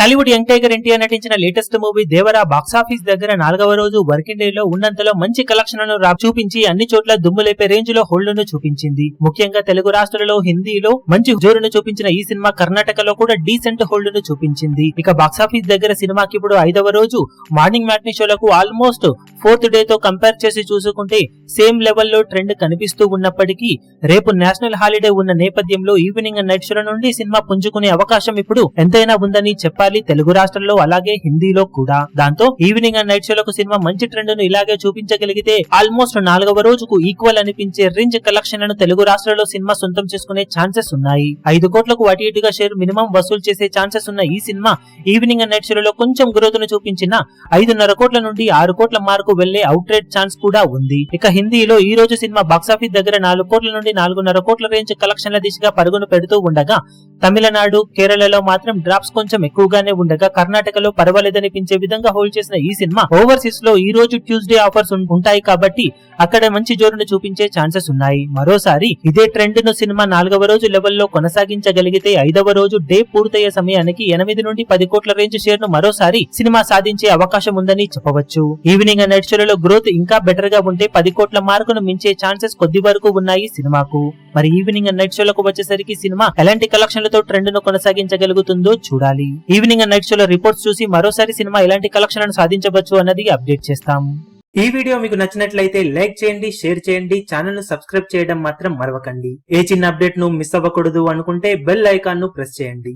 Tollywood young tiger NTR నటించిన latest movie Devara box office దగ్గర 4వ రోజు వర్కింగ్ డే లో ఉన్నంతలో మంచి కలెక్షన్లను చూపించి అన్ని చోట్ల దుమ్ములేపే రేంజ్ లో హోల్డ్ను చూపించింది. ముఖ్యంగా తెలుగు రాష్ట్రాలలో హిందీలో మంచి జోరును చూపించిన ఈ సినిమా కర్ణాటకలో కూడా డీసెంట్ హోల్డ్ను చూపించింది. ఇక బాక్సాఫీస్ దగ్గర సినిమాకి ఇప్పుడు 5వ రోజు మార్నింగ్ మ్యాట్నీ షోలకు ఆల్మోస్ట్ 4th డే తో కంపేర్ చేసి చూసుకుంటే సేమ్ లెవెల్లో ట్రెండ్ కనిపిస్తూ ఉన్నప్పటికీ రేపు నేషనల్ హాలిడే ఉన్న నేపథ్యంలో ఈవినింగ్ అండ్ నైట్ షోల నుండి సినిమా పుంజుకునే అవకాశం ఇప్పుడు ఎంతైనా ఉందని చెప్పాలి తెలుగు రాష్ట్రాల్లో అలాగే హిందీలో కూడా. దాంతో ఈవినింగ్ అండ్ నైట్ షోలకు సినిమా మంచి ట్రెండ్ ను ఇలాగే చూపించగలిగితే ఆల్మోస్ట్ 4వ రోజుకు ఈక్వల్ అనిపించే రేంజ్ కలెక్షన్లను తెలుగు రాష్ట్రాల్లో సినిమా సొంతం చేసుకునే ఛాన్సెస్ ఉన్నాయి. 5 కోట్లకు అటు ఇటుగా షేర్ మినిమం వసూలు చేసే ఛాన్సెస్ ఉన్న ఈ సినిమా ఈవినింగ్ అండ్ నైట్ షోలలో కొంచెం గ్రోత్ ను చూపించిన 5.5 కోట్ల నుండి 6 కోట్ల మార్కు వెళ్లే అవుట్ రేట్ ఛాన్స్ కూడా ఉంది. ఇక హిందీలో ఈ రోజు సినిమా బాక్సాఫీస్ దగ్గర 4 కోట్ల నుండి 4.5 కోట్ల రేంజ్ కలెక్షన్ల దిశగా పరుగును పెడుతూ ఉండగా తమిళనాడు కేరళలో మాత్రం డ్రాప్స్ కొంచెం ఎక్కువగానే ఉండగా కర్ణాటకలో పర్వాలేదనిపించే విధంగా హోల్డ్ చేసిన ఈ సినిమా ఓవర్సీస్ లో ఈ రోజు ట్యూస్డే ఆఫర్స్ ఉంటాయి కాబట్టి అక్కడ మంచి జోరును చూపించే ఛాన్సెస్ ఉన్నాయి. మరోసారి ఇదే ట్రెండ్ ను సినిమా 4వ రోజు లెవెల్లో కొనసాగించగలిగితే 5వ రోజు డే పూర్తయ్యే సమయానికి 8 నుండి 10 కోట్ల రేంజ్ షేర్ ను మరోసారి సినిమా సాధించే అవకాశం ఉందని చెప్పవచ్చు. ఈవినింగ్ అండ్ నైట్ షోలలో గ్రోత్ ఇంకా బెటర్ గా ఉంటే 10 కోట్ల మార్కును మించే ఛాన్సెస్ కొద్ది వరకు ఉన్నాయి సినిమాకు. మరి ఈవినింగ్ అండ్ నైట్ షోలకు వచ్చేసరికి సినిమా ఎలాంటి కలెక్షన్లతో ట్రెండ్ ను కొనసాగించగలుగుతుందో చూడాలి. ఈవినింగ్ అండ్ నైట్ షోలో రిపోర్ట్స్ చూసి మరోసారి సినిమా ఎలాంటి కలెక్షన్లను సాధించవచ్చు అన్నది అప్డేట్ చేస్తాం. ఈ వీడియో మీకు నచ్చినట్లయితే లైక్ చేయండి, షేర్ చేయండి, ఛానల్ ను సబ్స్క్రైబ్ చేయడం మాత్రం మరవకండి. ఏ చిన్న అప్డేట్ ను మిస్ అవ్వకూడదు అనుకుంటే బెల్ ఐకాన్ ను ప్రెస్ చేయండి.